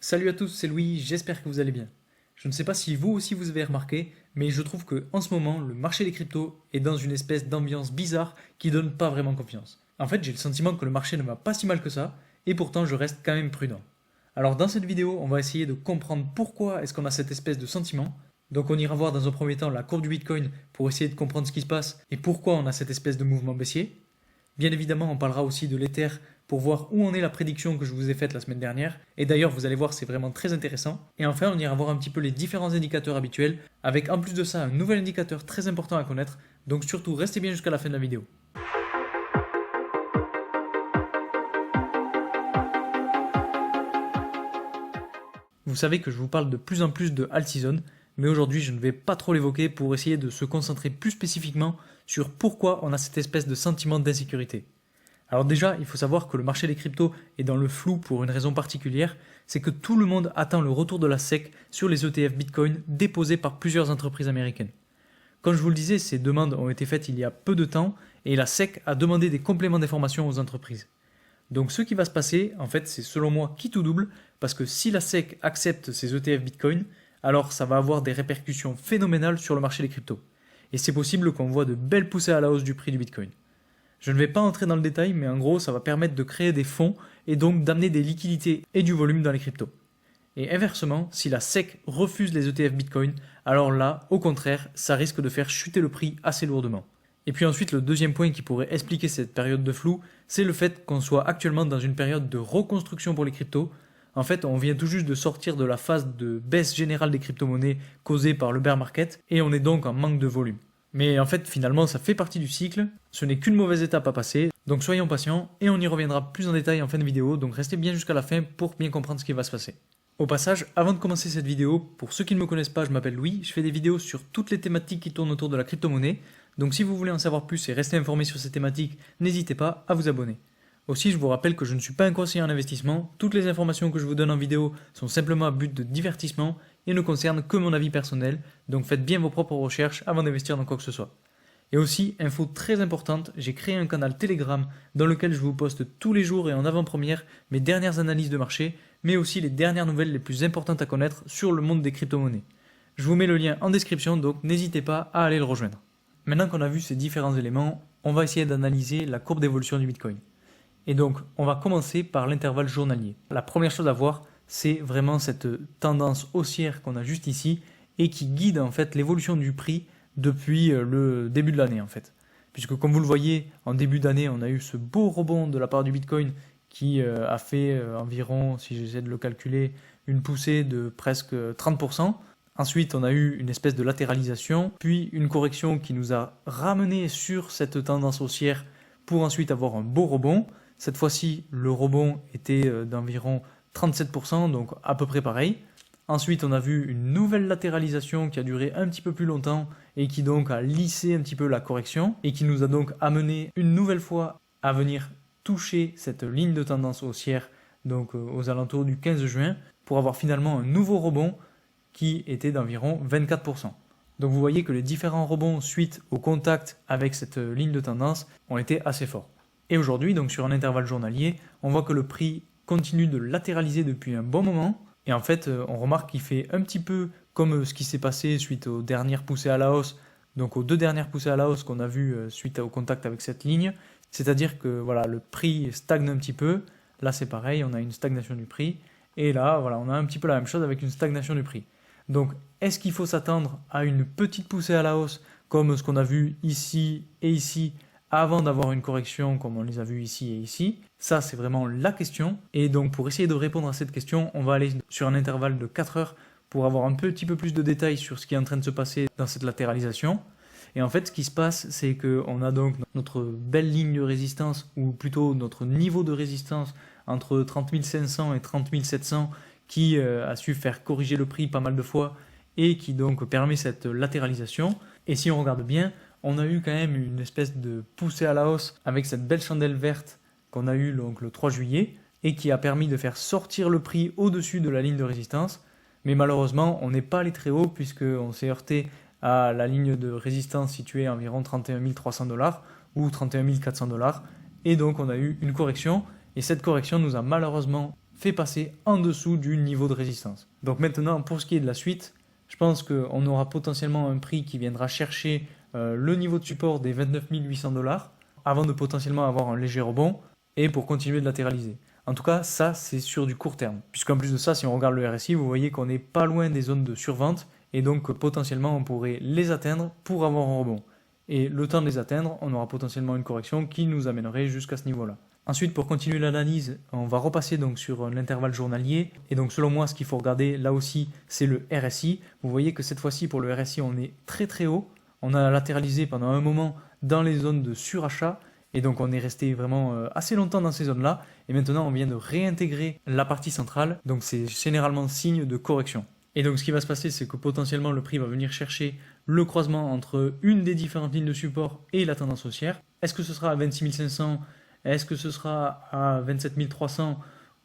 Salut à tous, c'est Louis, j'espère que vous allez bien. Je ne sais pas si vous aussi vous avez remarqué, mais je trouve que en ce moment, le marché des cryptos est dans une espèce d'ambiance bizarre qui donne pas vraiment confiance. En fait, j'ai le sentiment que le marché ne va pas si mal que ça, et pourtant je reste quand même prudent. Alors dans cette vidéo, on va essayer de comprendre pourquoi est-ce qu'on a cette espèce de sentiment. Donc on ira voir dans un premier temps la courbe du Bitcoin pour essayer de comprendre ce qui se passe et pourquoi on a cette espèce de mouvement baissier. Bien évidemment, on parlera aussi de l'Ether pour voir où en est la prédiction que je vous ai faite la semaine dernière. Et d'ailleurs, vous allez voir, c'est vraiment très intéressant. Et enfin, on ira voir un petit peu les différents indicateurs habituels, avec en plus de ça un nouvel indicateur très important à connaître. Donc surtout, restez bien jusqu'à la fin de la vidéo. Vous savez que je vous parle de plus en plus de alt season, mais aujourd'hui je ne vais pas trop l'évoquer pour essayer de se concentrer plus spécifiquement sur pourquoi on a cette espèce de sentiment d'insécurité. Alors déjà, il faut savoir que le marché des cryptos est dans le flou pour une raison particulière, c'est que tout le monde attend le retour de la SEC sur les ETF Bitcoin déposés par plusieurs entreprises américaines. Comme je vous le disais, ces demandes ont été faites il y a peu de temps et la SEC a demandé des compléments d'information aux entreprises. Donc ce qui va se passer, en fait, c'est selon moi qui tout double, parce que si la SEC accepte ces ETF Bitcoin, alors ça va avoir des répercussions phénoménales sur le marché des cryptos. Et c'est possible qu'on voit de belles poussées à la hausse du prix du Bitcoin. Je ne vais pas entrer dans le détail, mais en gros, ça va permettre de créer des fonds et donc d'amener des liquidités et du volume dans les cryptos. Et inversement, si la SEC refuse les ETF Bitcoin, alors là, au contraire, ça risque de faire chuter le prix assez lourdement. Et puis ensuite, le deuxième point qui pourrait expliquer cette période de flou, c'est le fait qu'on soit actuellement dans une période de reconstruction pour les cryptos. En fait, on vient tout juste de sortir de la phase de baisse générale des crypto-monnaies causée par le bear market et on est donc en manque de volume. Mais en fait, finalement, ça fait partie du cycle, ce n'est qu'une mauvaise étape à passer, donc soyons patients et on y reviendra plus en détail en fin de vidéo, donc restez bien jusqu'à la fin pour bien comprendre ce qui va se passer. Au passage, avant de commencer cette vidéo, pour ceux qui ne me connaissent pas, je m'appelle Louis, je fais des vidéos sur toutes les thématiques qui tournent autour de la crypto-monnaie, donc si vous voulez en savoir plus et rester informé sur ces thématiques, n'hésitez pas à vous abonner. Aussi, je vous rappelle que je ne suis pas un conseiller en investissement, toutes les informations que je vous donne en vidéo sont simplement à but de divertissement et ne concernent que mon avis personnel, donc faites bien vos propres recherches avant d'investir dans quoi que ce soit. Et aussi, info très importante, j'ai créé un canal Telegram dans lequel je vous poste tous les jours et en avant-première mes dernières analyses de marché, mais aussi les dernières nouvelles les plus importantes à connaître sur le monde des crypto-monnaies. Je vous mets le lien en description, donc n'hésitez pas à aller le rejoindre. Maintenant qu'on a vu ces différents éléments, on va essayer d'analyser la courbe d'évolution du Bitcoin. Et donc, on va commencer par l'intervalle journalier. La première chose à voir, c'est vraiment cette tendance haussière qu'on a juste ici et qui guide en fait l'évolution du prix depuis le début de l'année en fait. Puisque comme vous le voyez, en début d'année, on a eu ce beau rebond de la part du Bitcoin qui a fait environ, si j'essaie de le calculer, une poussée de presque 30%. Ensuite, on a eu une espèce de latéralisation, puis une correction qui nous a ramené sur cette tendance haussière pour ensuite avoir un beau rebond. Cette fois-ci, le rebond était d'environ 37%, donc à peu près pareil. Ensuite, on a vu une nouvelle latéralisation qui a duré un petit peu plus longtemps et qui donc a lissé un petit peu la correction et qui nous a donc amené une nouvelle fois à venir toucher cette ligne de tendance haussière donc aux alentours du 15 juin pour avoir finalement un nouveau rebond qui était d'environ 24%. Donc vous voyez que les différents rebonds suite au contact avec cette ligne de tendance ont été assez forts. Et aujourd'hui, donc sur un intervalle journalier, on voit que le prix continue de latéraliser depuis un bon moment. Et en fait, on remarque qu'il fait un petit peu comme ce qui s'est passé suite aux dernières poussées à la hausse, donc aux deux dernières poussées à la hausse qu'on a vues suite au contact avec cette ligne. C'est-à-dire que voilà, le prix stagne un petit peu. Là, c'est pareil, on a une stagnation du prix. Et là, voilà, on a un petit peu la même chose avec une stagnation du prix. Donc, est-ce qu'il faut s'attendre à une petite poussée à la hausse comme ce qu'on a vu ici et ici avant d'avoir une correction comme on les a vus ici et ici? Ça, c'est vraiment la question. Et donc, pour essayer de répondre à cette question, on va aller sur un intervalle de 4 heures pour avoir un petit peu plus de détails sur ce qui est en train de se passer dans cette latéralisation. Et en fait, ce qui se passe, c'est qu'on a donc notre belle ligne de résistance, ou plutôt notre niveau de résistance entre 30 500 et 30 700 qui a su faire corriger le prix pas mal de fois et qui donc permet cette latéralisation. Et si on regarde bien, on a eu quand même une espèce de poussée à la hausse avec cette belle chandelle verte qu'on a eue donc le 3 juillet et qui a permis de faire sortir le prix au-dessus de la ligne de résistance. Mais malheureusement, on n'est pas allé très haut puisqu'on s'est heurté à la ligne de résistance située à environ 31 300 $ ou 31 400 $. Et donc on a eu une correction et cette correction nous a malheureusement fait passer en dessous du niveau de résistance. Donc maintenant, pour ce qui est de la suite, je pense qu'on aura potentiellement un prix qui viendra chercher le niveau de support des 29 800 $ avant de potentiellement avoir un léger rebond et pour continuer de latéraliser. En tout cas, ça, c'est sur du court terme. Puisqu'en plus de ça, si on regarde le RSI, vous voyez qu'on n'est pas loin des zones de survente et donc potentiellement, on pourrait les atteindre pour avoir un rebond. Et le temps de les atteindre, on aura potentiellement une correction qui nous amènerait jusqu'à ce niveau-là. Ensuite, pour continuer l'analyse, on va repasser donc sur l'intervalle journalier. Et donc, selon moi, ce qu'il faut regarder là aussi, c'est le RSI. Vous voyez que cette fois-ci, pour le RSI, on est très très haut. On a latéralisé pendant un moment dans les zones de surachat. Et donc, on est resté vraiment assez longtemps dans ces zones-là. Et maintenant, on vient de réintégrer la partie centrale. Donc, c'est généralement signe de correction. Et donc, ce qui va se passer, c'est que potentiellement, le prix va venir chercher le croisement entre une des différentes lignes de support et la tendance haussière. Est-ce que ce sera à 26 500 ? Est-ce que ce sera à 27 300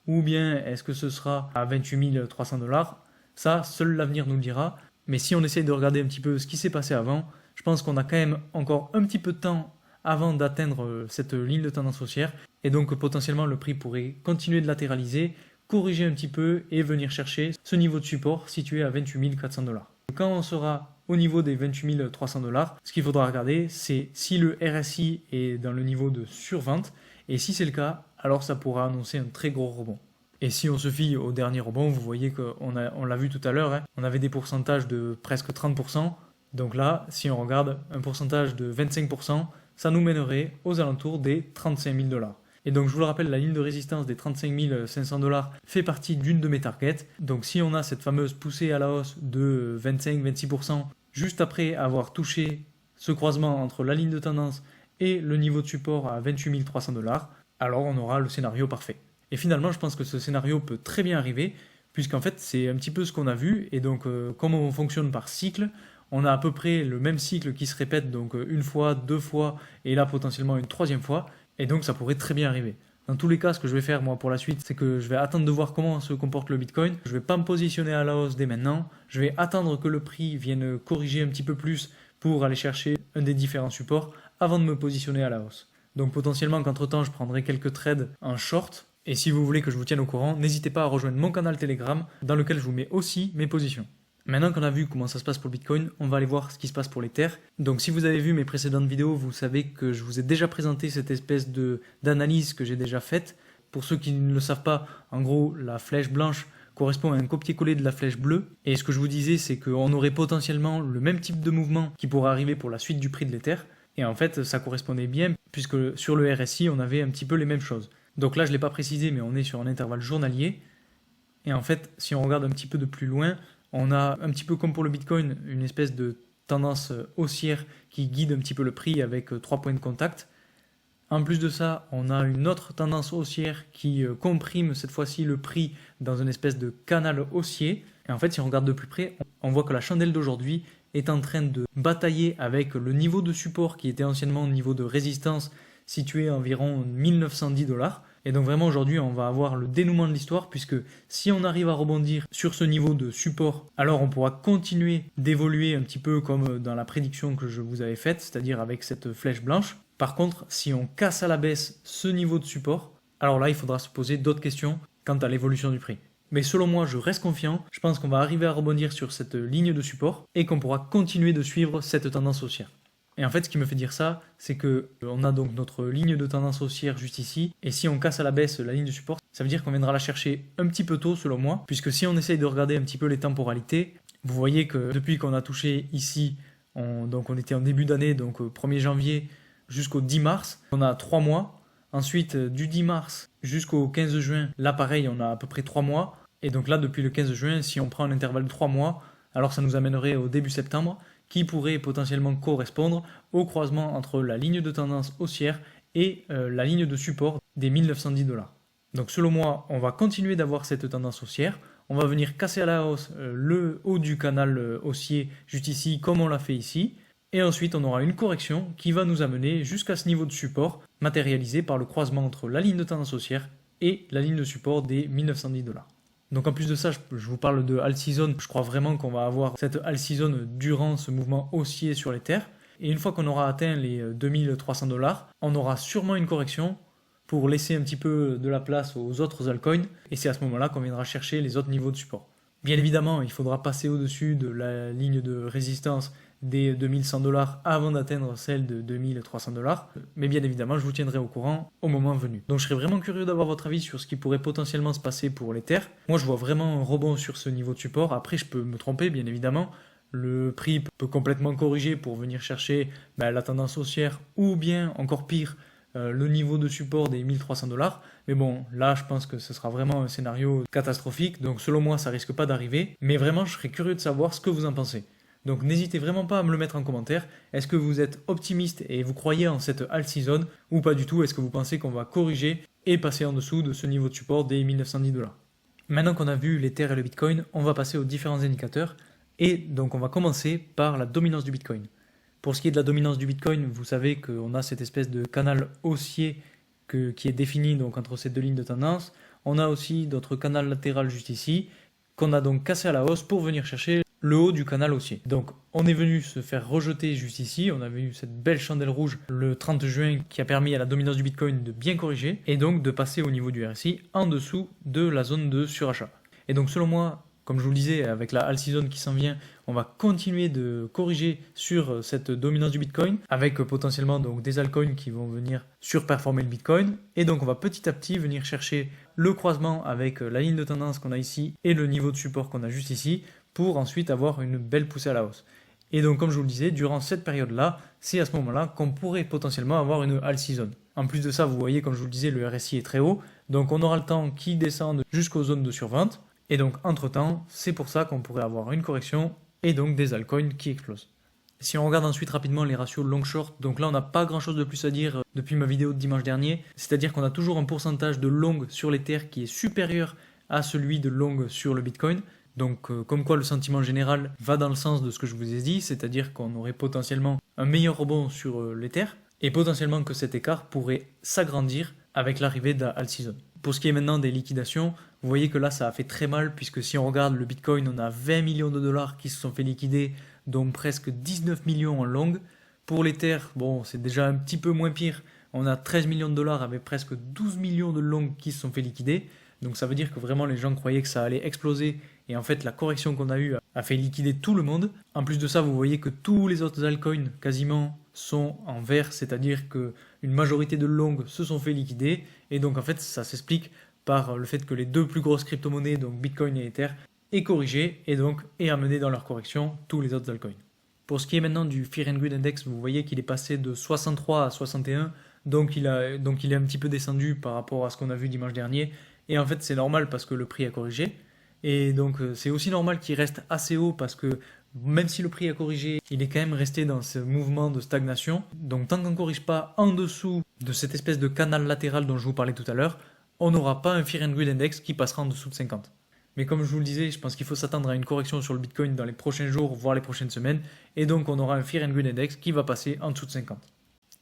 ou bien est-ce que ce sera à 28 300 $? Ça, seul l'avenir nous le dira. Mais si on essaye de regarder un petit peu ce qui s'est passé avant, je pense qu'on a quand même encore un petit peu de temps avant d'atteindre cette ligne de tendance haussière. Et donc potentiellement le prix pourrait continuer de latéraliser, corriger un petit peu et venir chercher ce niveau de support situé à 28 400 $. Quand on sera au niveau des 28 300 $, ce qu'il faudra regarder, c'est si le RSI est dans le niveau de survente. Et si c'est le cas, alors ça pourra annoncer un très gros rebond. Et si on se fie au dernier rebond, vous voyez qu'on l'a vu tout à l'heure, on avait des pourcentages de presque 30%. Donc là, si on regarde un pourcentage de 25%, ça nous mènerait aux alentours des 35 000 $. Et donc je vous le rappelle, la ligne de résistance des 35 500 $ fait partie d'une de mes targets. Donc si on a cette fameuse poussée à la hausse de 25-26% juste après avoir touché ce croisement entre la ligne de tendance et le niveau de support à 28 300 $, alors on aura le scénario parfait. Et finalement, je pense que ce scénario peut très bien arriver, puisqu'en fait, c'est un petit peu ce qu'on a vu, et donc comme on fonctionne par cycle, on a à peu près le même cycle qui se répète, donc une fois, deux fois, et là potentiellement une troisième fois, et donc ça pourrait très bien arriver. Dans tous les cas, ce que je vais faire moi pour la suite, c'est que je vais attendre de voir comment se comporte le Bitcoin. Je ne vais pas me positionner à la hausse dès maintenant, je vais attendre que le prix vienne corriger un petit peu plus pour aller chercher un des différents supports avant de me positionner à la hausse. Donc potentiellement qu'entre-temps je prendrai quelques trades en short. Et si vous voulez que je vous tienne au courant, n'hésitez pas à rejoindre mon canal Telegram dans lequel je vous mets aussi mes positions. Maintenant qu'on a vu comment ça se passe pour le Bitcoin, on va aller voir ce qui se passe pour l'Ether. Donc si vous avez vu mes précédentes vidéos, vous savez que je vous ai déjà présenté cette espèce d'analyse que j'ai déjà faite. Pour ceux qui ne le savent pas, en gros la flèche blanche correspond à un copier-coller de la flèche bleue. Et ce que je vous disais, c'est qu'on aurait potentiellement le même type de mouvement qui pourrait arriver pour la suite du prix de l'Ether. Et en fait, ça correspondait bien, puisque sur le RSI, on avait un petit peu les mêmes choses. Donc là, je ne l'ai pas précisé, mais on est sur un intervalle journalier. Et en fait, si on regarde un petit peu de plus loin, on a un petit peu comme pour le Bitcoin, une espèce de tendance haussière qui guide un petit peu le prix avec 3 points de contact. En plus de ça, on a une autre tendance haussière qui comprime cette fois-ci le prix dans une espèce de canal haussier. Et en fait, si on regarde de plus près, on voit que la chandelle d'aujourd'hui est en train de batailler avec le niveau de support qui était anciennement au niveau de résistance situé à environ 1910 $. Et donc vraiment aujourd'hui on va avoir le dénouement de l'histoire, puisque si on arrive à rebondir sur ce niveau de support, alors on pourra continuer d'évoluer un petit peu comme dans la prédiction que je vous avais faite, c'est-à-dire avec cette flèche blanche. Par contre, si on casse à la baisse ce niveau de support, alors là il faudra se poser d'autres questions quant à l'évolution du prix. Mais selon moi, je reste confiant, je pense qu'on va arriver à rebondir sur cette ligne de support et qu'on pourra continuer de suivre cette tendance haussière. Et en fait, ce qui me fait dire ça, c'est qu'on a donc notre ligne de tendance haussière juste ici, et si on casse à la baisse la ligne de support, ça veut dire qu'on viendra la chercher un petit peu tôt selon moi, puisque si on essaye de regarder un petit peu les temporalités, vous voyez que depuis qu'on a touché ici, donc on était en début d'année, donc 1er janvier jusqu'au 10 mars, on a 3 mois. Ensuite, du 10 mars jusqu'au 15 juin, là pareil, on a à peu près 3 mois. Et donc là, depuis le 15 juin, si on prend un intervalle de 3 mois, alors ça nous amènerait au début septembre, qui pourrait potentiellement correspondre au croisement entre la ligne de tendance haussière et la ligne de support des 1910 $. Donc selon moi, on va continuer d'avoir cette tendance haussière, on va venir casser à la hausse le haut du canal haussier juste ici, comme on l'a fait ici, et ensuite on aura une correction qui va nous amener jusqu'à ce niveau de support, matérialisé par le croisement entre la ligne de tendance haussière et la ligne de support des 1910 $. Donc en plus de ça, je vous parle de all season. Je crois vraiment qu'on va avoir cette all season durant ce mouvement haussier sur les terres. Et une fois qu'on aura atteint les 2300 $, on aura sûrement une correction pour laisser un petit peu de la place aux autres altcoins, et c'est à ce moment-là qu'on viendra chercher les autres niveaux de support. Bien évidemment, il faudra passer au-dessus de la ligne de résistance des 2100$ avant d'atteindre celle de 2300$, mais bien évidemment, je vous tiendrai au courant au moment venu. Donc je serais vraiment curieux d'avoir votre avis sur ce qui pourrait potentiellement se passer pour l'Ether. Moi, je vois vraiment un rebond sur ce niveau de support. Après, je peux me tromper, bien évidemment. Le prix peut complètement corriger pour venir chercher la tendance haussière ou bien, encore pire, le niveau de support des 1300$. Mais bon, là, je pense que ce sera vraiment un scénario catastrophique. Donc, selon moi, ça risque pas d'arriver. Mais vraiment, je serais curieux de savoir ce que vous en pensez. Donc, n'hésitez vraiment pas à me le mettre en commentaire. Est-ce que vous êtes optimiste et vous croyez en cette alt season ou pas du tout? Est-ce que vous pensez qu'on va corriger et passer en dessous de ce niveau de support des 1910$? Maintenant qu'on a vu l'Ether et le Bitcoin, on va passer aux différents indicateurs. Et donc, on va commencer par la dominance du Bitcoin. Pour ce qui est de la dominance du Bitcoin, vous savez qu'on a cette espèce de canal haussier qui est défini donc entre ces deux lignes de tendance. On a aussi d'autres canaux latérales juste ici, qu'on a donc cassé à la hausse pour venir chercher le haut du canal haussier. Donc on est venu se faire rejeter juste ici, on avait eu cette belle chandelle rouge le 30 juin qui a permis à la dominance du Bitcoin de bien corriger et donc de passer au niveau du RSI en dessous de la zone de surachat. Et donc selon moi, comme je vous le disais, avec la alt season qui s'en vient, on va continuer de corriger sur cette dominance du Bitcoin avec potentiellement donc des altcoins qui vont venir surperformer le Bitcoin. Et donc on va petit à petit venir chercher le croisement avec la ligne de tendance qu'on a ici et le niveau de support qu'on a juste ici pour ensuite avoir une belle poussée à la hausse. Et donc comme je vous le disais, durant cette période-là, c'est à ce moment-là qu'on pourrait potentiellement avoir une alt season. En plus de ça, vous voyez, comme je vous le disais, le RSI est très haut, donc on aura le temps qu'il descende jusqu'aux zones de survente. Et donc, entre-temps, c'est pour ça qu'on pourrait avoir une correction et donc des altcoins qui explosent. Si on regarde ensuite rapidement les ratios long-short, donc là on n'a pas grand chose de plus à dire depuis ma vidéo de dimanche dernier, c'est-à-dire qu'on a toujours un pourcentage de long sur l'Ether qui est supérieur à celui de long sur le Bitcoin. Donc comme quoi le sentiment général va dans le sens de ce que je vous ai dit, c'est-à-dire qu'on aurait potentiellement un meilleur rebond sur l'Ether et potentiellement que cet écart pourrait s'agrandir avec l'arrivée de la alt season. Pour ce qui est maintenant des liquidations, vous voyez que là ça a fait très mal puisque si on regarde le Bitcoin, on a 20 millions de dollars qui se sont fait liquider, dont presque 19 millions en long. Pour l'Ether, bon c'est déjà un petit peu moins pire, on a 13 millions de dollars avec presque 12 millions de long qui se sont fait liquider. Donc ça veut dire que vraiment les gens croyaient que ça allait exploser et en fait la correction qu'on a eue a fait liquider tout le monde. En plus de ça, vous voyez que tous les autres altcoins quasiment sont en vert, c'est-à-dire qu'une majorité de longs se sont fait liquider et donc en fait ça s'explique par le fait que les deux plus grosses crypto-monnaies, donc Bitcoin et Ether, aient corrigé et donc aient amené dans leur correction tous les autres altcoins. Pour ce qui est maintenant du Fear and Greed Index, vous voyez qu'il est passé de 63 à 61, donc il est un petit peu descendu par rapport à ce qu'on a vu dimanche dernier. Et en fait, c'est normal parce que le prix a corrigé. Et donc, c'est aussi normal qu'il reste assez haut parce que même si le prix a corrigé, il est quand même resté dans ce mouvement de stagnation. Donc, tant qu'on ne corrige pas en dessous de cette espèce de canal latéral dont je vous parlais tout à l'heure, on n'aura pas un Fear and Greed Index qui passera en dessous de 50. Mais comme je vous le disais, je pense qu'il faut s'attendre à une correction sur le Bitcoin dans les prochains jours, voire les prochaines semaines. Et donc, on aura un Fear and Greed Index qui va passer en dessous de 50.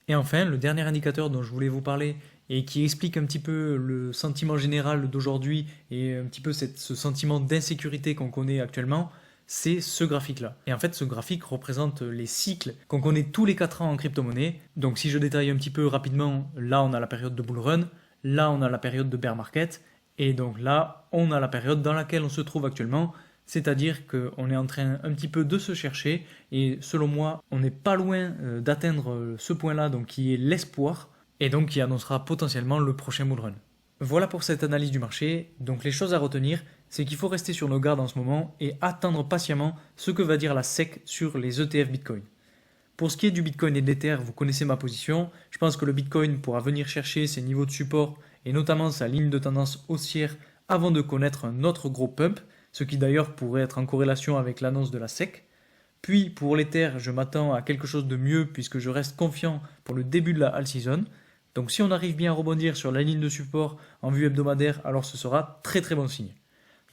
Et enfin, le dernier indicateur dont je voulais vous parler et qui explique un petit peu le sentiment général d'aujourd'hui et un petit peu ce sentiment d'insécurité qu'on connaît actuellement, c'est ce graphique-là. Et en fait, ce graphique représente les cycles qu'on connaît tous les 4 ans en crypto-monnaie. Donc si je détaille un petit peu rapidement, là on a la période de bull run, là on a la période de bear market, et donc là on a la période dans laquelle on se trouve actuellement, c'est-à-dire qu'on est en train un petit peu de se chercher, et selon moi, on n'est pas loin d'atteindre ce point-là, donc qui est l'espoir, et donc qui annoncera potentiellement le prochain bull run. Voilà pour cette analyse du marché. Donc les choses à retenir, c'est qu'il faut rester sur nos gardes en ce moment et attendre patiemment ce que va dire la SEC sur les ETF Bitcoin. Pour ce qui est du Bitcoin et de l'Ether, vous connaissez ma position. Je pense que le Bitcoin pourra venir chercher ses niveaux de support et notamment sa ligne de tendance haussière avant de connaître un autre gros pump, ce qui d'ailleurs pourrait être en corrélation avec l'annonce de la SEC. Puis pour l'Ether, je m'attends à quelque chose de mieux puisque je reste confiant pour le début de la alt season. Donc si on arrive bien à rebondir sur la ligne de support en vue hebdomadaire, alors ce sera très très bon signe.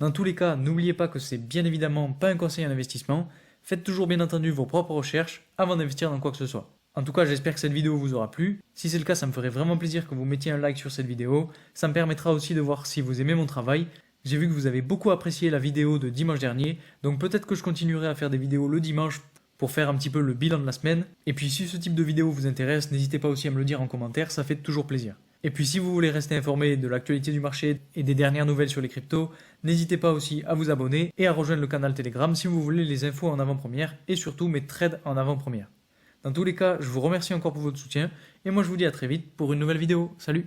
Dans tous les cas, n'oubliez pas que c'est bien évidemment pas un conseil en investissement. Faites toujours bien entendu vos propres recherches avant d'investir dans quoi que ce soit. En tout cas, j'espère que cette vidéo vous aura plu. Si c'est le cas, ça me ferait vraiment plaisir que vous mettiez un like sur cette vidéo. Ça me permettra aussi de voir si vous aimez mon travail. J'ai vu que vous avez beaucoup apprécié la vidéo de dimanche dernier, donc peut-être que je continuerai à faire des vidéos le dimanche pour faire un petit peu le bilan de la semaine. Et puis si ce type de vidéo vous intéresse, n'hésitez pas aussi à me le dire en commentaire, ça fait toujours plaisir. Et puis si vous voulez rester informé de l'actualité du marché et des dernières nouvelles sur les cryptos, n'hésitez pas aussi à vous abonner et à rejoindre le canal Telegram si vous voulez les infos en avant-première et surtout mes trades en avant-première. Dans tous les cas, je vous remercie encore pour votre soutien et moi je vous dis à très vite pour une nouvelle vidéo. Salut!